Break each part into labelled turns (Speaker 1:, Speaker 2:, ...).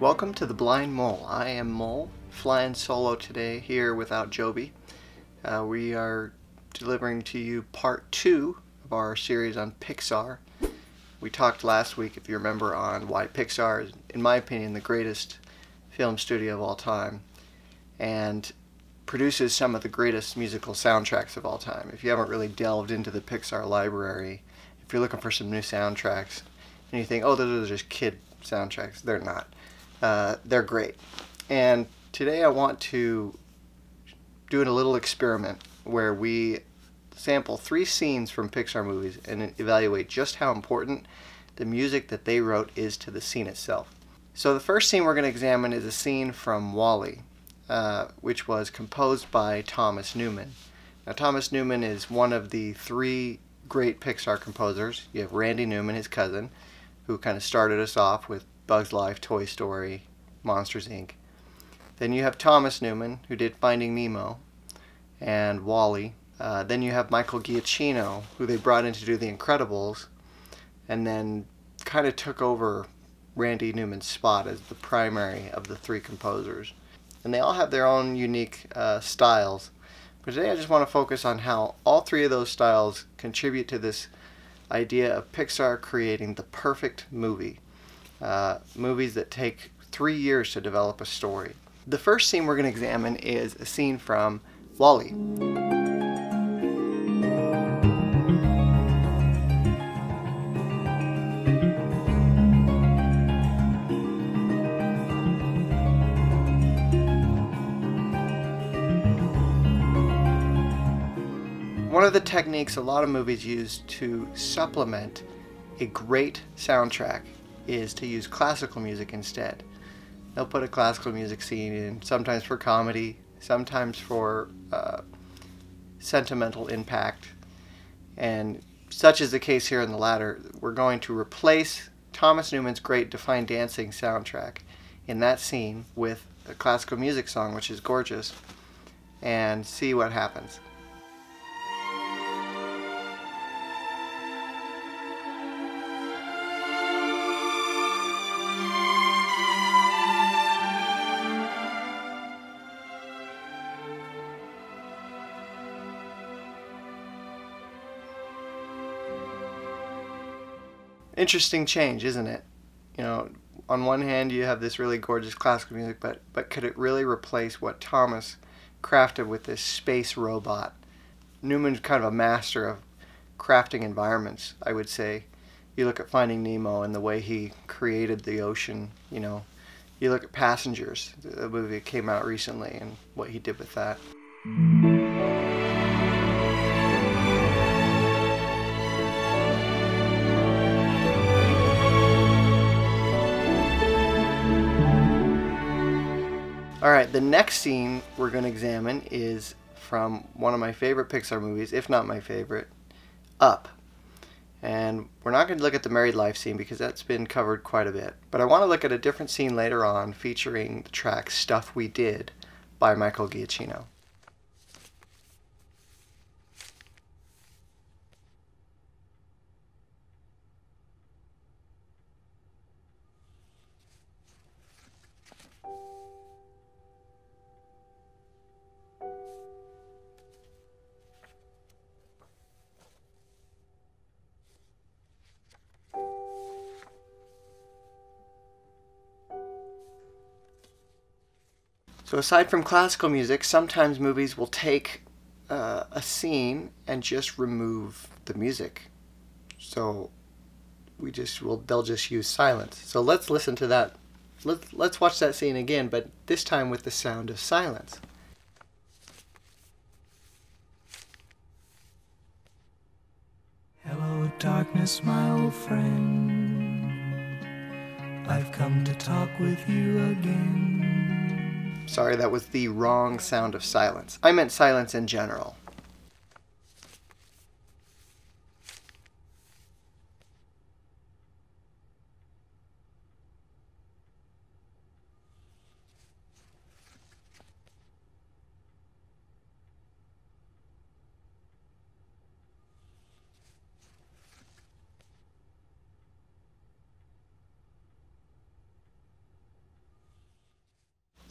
Speaker 1: Welcome to the Blind Mole. I am Mole, flying solo today here without Joby. We are delivering to you part 2 of our series on Pixar. We talked last week, if you remember, on why Pixar is, in my opinion, the greatest film studio of all time and produces some of the greatest musical soundtracks of all time. If you haven't really delved into the Pixar library, if you're looking for some new soundtracks and you think, oh, those are just kid soundtracks, they're not. They're great. And today I want to do a little experiment where we sample 3 scenes from Pixar movies and evaluate just how important the music that they wrote is to the scene itself. So the first scene we're going to examine is a scene from WALL-E, which was composed by Thomas Newman. Now, Thomas Newman is one of the 3 great Pixar composers. You have Randy Newman, his cousin, who kind of started us off with Bug's Life, Toy Story, Monsters, Inc. Then you have Thomas Newman, who did Finding Nemo and WALL-E. Then you have Michael Giacchino, who they brought in to do The Incredibles, and then kind of took over Randy Newman's spot as the primary of the 3 composers. And they all have their own unique styles. But today I just want to focus on how all 3 of those styles contribute to this idea of Pixar creating the perfect movie. Movies that take 3 years to develop a story. The first scene we're going to examine is a scene from WALL-E. One of the techniques a lot of movies use to supplement a great soundtrack is to use classical music instead. They'll put a classical music scene in, sometimes for comedy, sometimes for sentimental impact, and such is the case here in the latter. We're going to replace Thomas Newman's great Define Dancing soundtrack in that scene with a classical music song, which is gorgeous, and see what happens. Interesting change, isn't it? You know, on one hand you have this really gorgeous classical music, but could it really replace what Thomas crafted with this space robot? Newman's kind of a master of crafting environments, I would say. You look at Finding Nemo and the way he created the ocean, you know. You look at Passengers, the movie that came out recently, and what he did with that. Alright, the next scene we're going to examine is from one of my favorite Pixar movies, if not my favorite, Up. And we're not going to look at the married life scene because that's been covered quite a bit. But I want to look at a different scene later on featuring the track Stuff We Did by Michael Giacchino. So aside from classical music, sometimes movies will take a scene and just remove the music. So they'll just use silence. So let's listen to that. Let's watch that scene again, but this time with the sound of silence.
Speaker 2: Hello, darkness, my old friend. I've come to talk with you again.
Speaker 1: Sorry, that was the wrong sound of silence. I meant silence in general.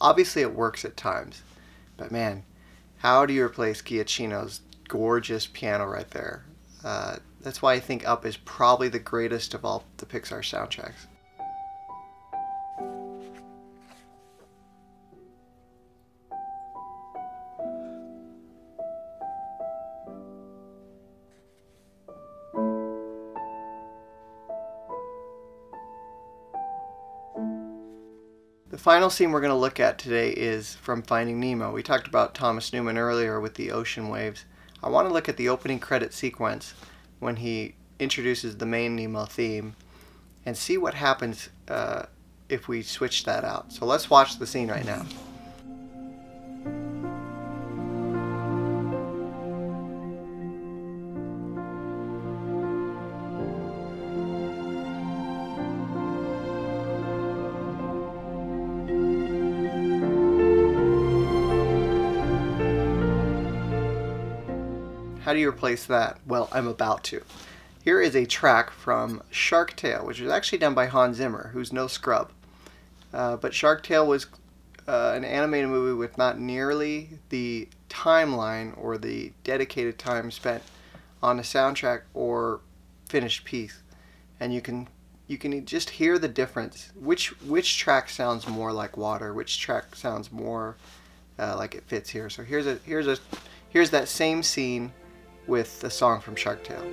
Speaker 1: Obviously it works at times, but man, how do you replace Giacchino's gorgeous piano right there? That's why I think Up is probably the greatest of all the Pixar soundtracks. The final scene we're going to look at today is from Finding Nemo. We talked about Thomas Newman earlier with the ocean waves. I want to look at the opening credit sequence when he introduces the main Nemo theme and see what happens if we switch that out. So let's watch the scene right now. How do you replace that? Well, I'm about to. Here is a track from Shark Tale, which was actually done by Hans Zimmer, who's no scrub. But Shark Tale was an animated movie with not nearly the timeline or the dedicated time spent on a soundtrack or finished piece. And you can just hear the difference. Which track sounds more like water? Which track sounds more like it fits here? So here's that same scene with the song from Shark Tale.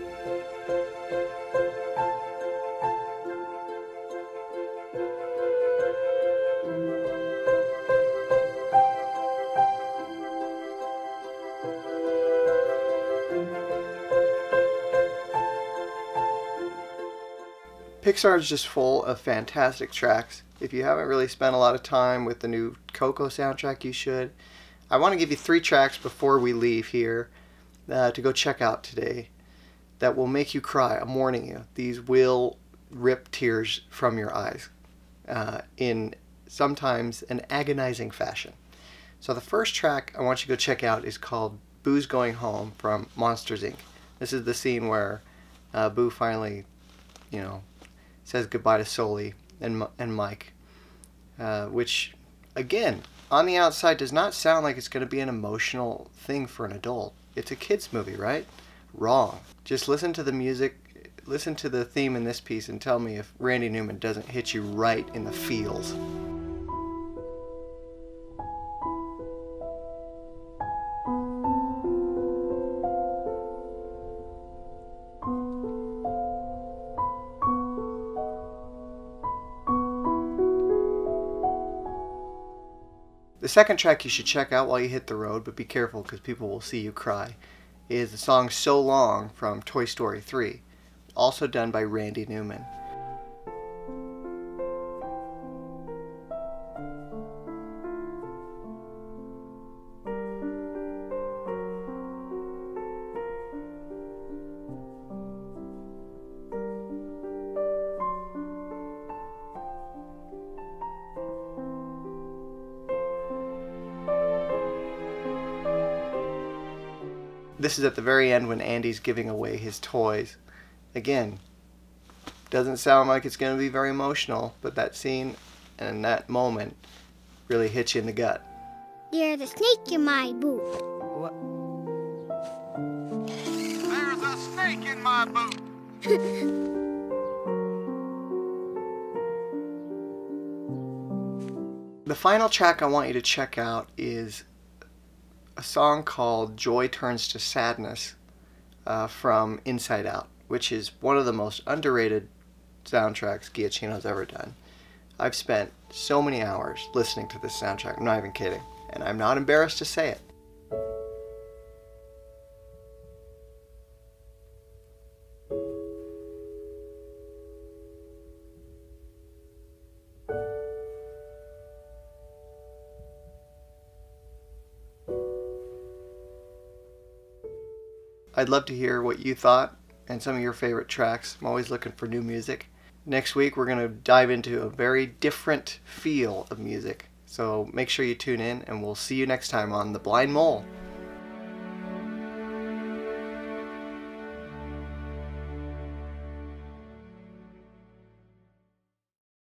Speaker 1: Pixar is just full of fantastic tracks. If you haven't really spent a lot of time with the new Coco soundtrack, you should. I want to give you 3 tracks before we leave here to go check out today that will make you cry. I'm warning you. These will rip tears from your eyes in sometimes an agonizing fashion. So the first track I want you to go check out is called Boo's Going Home from Monsters, Inc. This is the scene where Boo finally, says goodbye to Sully and Mike, which, again, on the outside does not sound like it's going to be an emotional thing for an adult. It's a kid's movie, right? Wrong. Just listen to the music, listen to the theme in this piece, and tell me if Randy Newman doesn't hit you right in the feels. The second track you should check out while you hit the road, but be careful because people will see you cry, is the song So Long from Toy Story 3, also done by Randy Newman. This is at the very end when Andy's giving away his toys. Again, doesn't sound like it's going to be very emotional, but that scene and that moment really hits you in the gut.
Speaker 3: There's a snake in my boot.
Speaker 4: What? There's a snake in my boot.
Speaker 1: The final track I want you to check out is a song called Joy Turns to Sadness from Inside Out, which is one of the most underrated soundtracks Giacchino's ever done. I've spent so many hours listening to this soundtrack, I'm not even kidding, and I'm not embarrassed to say it. I'd love to hear what you thought and some of your favorite tracks. I'm always looking for new music. Next week we're going to dive into a very different feel of music. So make sure you tune in and we'll see you next time on The Blind Mole.